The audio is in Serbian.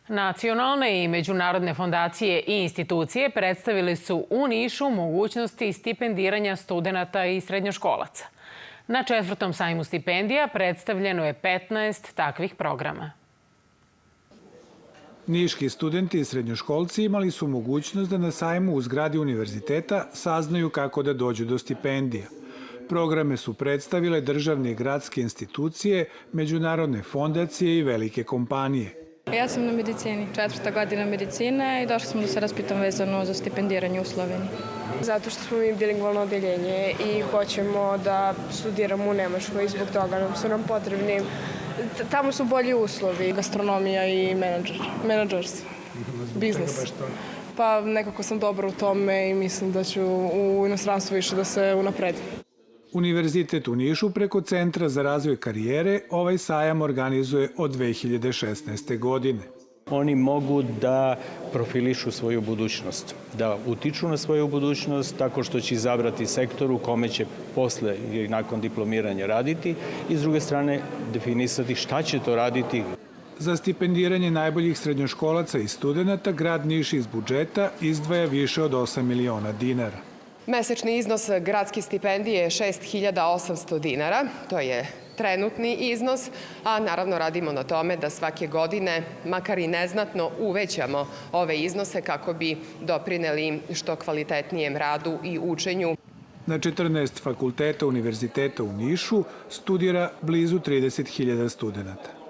Nacionalne i međunarodne fondacije i institucije predstavili su u Nišu mogućnosti stipendiranja studenata i srednjoškolaca. Na 4. sajmu stipendija predstavljeno je 15 takvih programa. Niški studenti i srednjoškolci imali su mogućnost da na sajmu u zgradi univerziteta saznaju kako da dođu do stipendija. Programe su predstavile državne i gradske institucije, međunarodne fondacije i velike kompanije. Ja sam na medicini, 4. godina medicine i došli smo da se raspitam vezano za stipendiranje u Sloveniji. Zato što smo mi bilingvalno odeljenje i hoćemo da studiramo u Nemačkoj i zbog toga su nam potrebni. Tamo su bolji uslovi, gastronomija i menadžerstvo, biznis. Pa nekako sam dobra u tome i mislim da ću u inostranstvu više da se unapredim. Univerzitet u Nišu preko Centra za razvoj karijere ovaj sajam organizuje od 2016. godine. Oni mogu da profilišu svoju budućnost, da utiču na svoju budućnost tako što će izabrati sektor u kome će posle ili nakon diplomiranja raditi i s druge strane definisati šta će to raditi. Za stipendiranje najboljih srednjoškolaca i studenata grad Niš iz budžeta izdvaja više od 8 miliona dinara. Mesečni iznos gradske stipendije je 6.800 dinara, to je trenutni iznos, a naravno radimo na tome da svake godine, makar i neznatno, uvećamo ove iznose kako bi doprineli što kvalitetnijem radu i učenju. Na 14 fakulteta univerziteta u Nišu studira blizu 30.000 studenata.